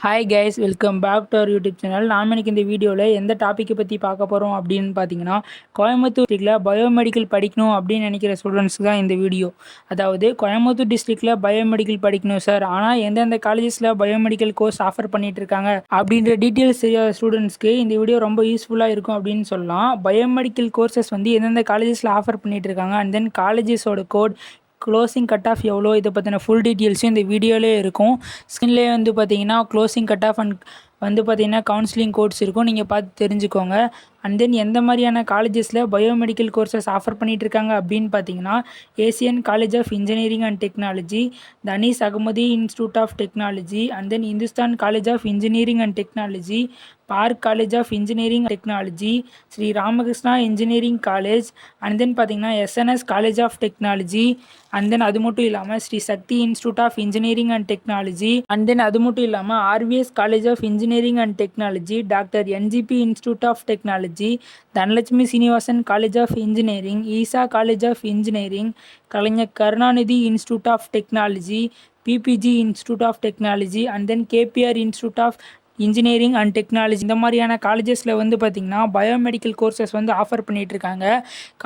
Hi guys, welcome back to our YouTube channel. நாம் இன்னைக்கு இந்த வீடியோவில் எந்த டாப்பிக்கை பற்றி பார்க்க போகிறோம் அப்படின்னு பார்த்தீங்கன்னா, கோயம்புத்தூர் டிஸ்ட்ரிக்டில் பயோமெடிக்கல் படிக்கணும் அப்படின்னு நினைக்கிற ஸ்டூடெண்ட்ஸ்க்கு தான் இந்த வீடியோ. அதாவது கோயம்புத்தூர் டிஸ்ட்ரிக்டில் பயோமெடிக்கல் படிக்கணும் சார், ஆனால் எந்தெந்த காலேஜஸில் பயோமெடிக்கல் கோர்ஸ் ஆஃபர் பண்ணிட்டு இருக்காங்க அப்படின்ற டீட்டெயில்ஸ் தெரியாத ஸ்டூடெண்ட்ஸ்க்கு இந்த வீடியோ ரொம்ப யூஸ்ஃபுல்லாக இருக்கும் அப்படின்னு சொல்லலாம். பயோமெடிக்கல் கோர்சஸ் வந்து எந்தெந்த காலேஜஸில் ஆஃபர் பண்ணிட்டு இருக்காங்க, அண்ட் தென் காலேஜஸோட கோட், க்ளோசிங் கட் ஆஃப் எவ்வளோ, இதை பற்றின ஃபுல் டீட்டெயில்ஸும் இந்த வீடியோவிலே இருக்கும். ஸ்க்ரீன்லேயே வந்து பார்த்தீங்கன்னா க்ளோசிங் கட் ஆஃப் அண்ட் வந்து பார்த்தீங்கன்னா கவுன்சிலிங் கோட்ஸ் இருக்கும், நீங்கள் பார்த்து தெரிஞ்சுக்கோங்க. அண்ட் தென் எந்த மாதிரியான காலேஜஸில் பயோமெடிக்கல் கோர்சஸ் ஆஃபர் பண்ணிகிட்டு இருக்காங்க அப்படின்னு பார்த்தீங்கன்னா, Asian college of engineering and technology, Dhaanish Ahmed institute of technology, and then Hindusthan college of engineering and technology, Park college of engineering technology, Sri Ramakrishna engineering college, and then பார்த்தீங்கன்னா SNS college of technology, and then அது மட்டும் இல்லாமல் Sri Shakthi institute of engineering and technology, and then அது மட்டும் இல்லாமல் RVS college of engineering and technology, doctor NGP institute of technology, Dhanalakshmi Srinivasan college of engineering, Easa college of engineering, Kalaignar Karunanidhi institute of technology, PPG institute of technology, and then KPR institute of engineering and technology, இந்த மாதிரியான காலேஜஸில் வந்து பார்த்திங்கன்னா biomedical courses வந்து offer பண்ணிகிட்ருக்காங்க.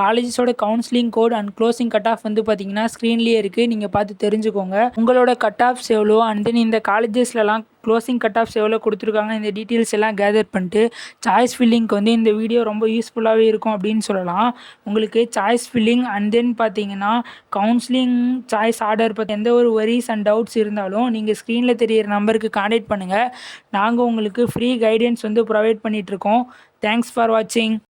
காலேஜஸோட counselling code and closing cut off வந்து பார்த்திங்கன்னா ஸ்க்ரீன்லேயே இருக்குது, நீங்கள் பார்த்து தெரிஞ்சுக்கோங்க. உங்களோட கட் ஆஃப்ஸ் எவ்வளோ, அண்ட் தென் இந்த காலேஜஸ்லலாம் க்ளோசிங் கட் ஆஃப்ஸ் எவ்வளோ கொடுத்துருக்காங்க, இந்த டீட்டெயில்ஸ் எல்லாம் கேதர் பண்ணிட்டு சாய்ஸ் ஃபில்லிங்க்கு வந்து இந்த வீடியோ ரொம்ப யூஸ்ஃபுல்லாகவே இருக்கும் அப்படின்னு சொல்லலாம். உங்களுக்கு சாய்ஸ் ஃபில்லிங் அண்ட் தென் பார்த்தீங்கன்னா கவுன்சிலிங் சாய்ஸ் ஆர்டர் பற்றி எந்த ஒரு வரிஸ் அண்ட் டவுட்ஸ் இருந்தாலும் நீங்கள் ஸ்க்ரீனில் தெரியிற நம்பருக்கு கான்டாக்ட் பண்ணுங்கள். நாங்கள் உங்களுக்கு ஃப்ரீ கைடன்ஸ் வந்து ப்ரொவைட் பண்ணிகிட்ருக்கோம். தேங்க்ஸ் ஃபார் வாட்சிங்.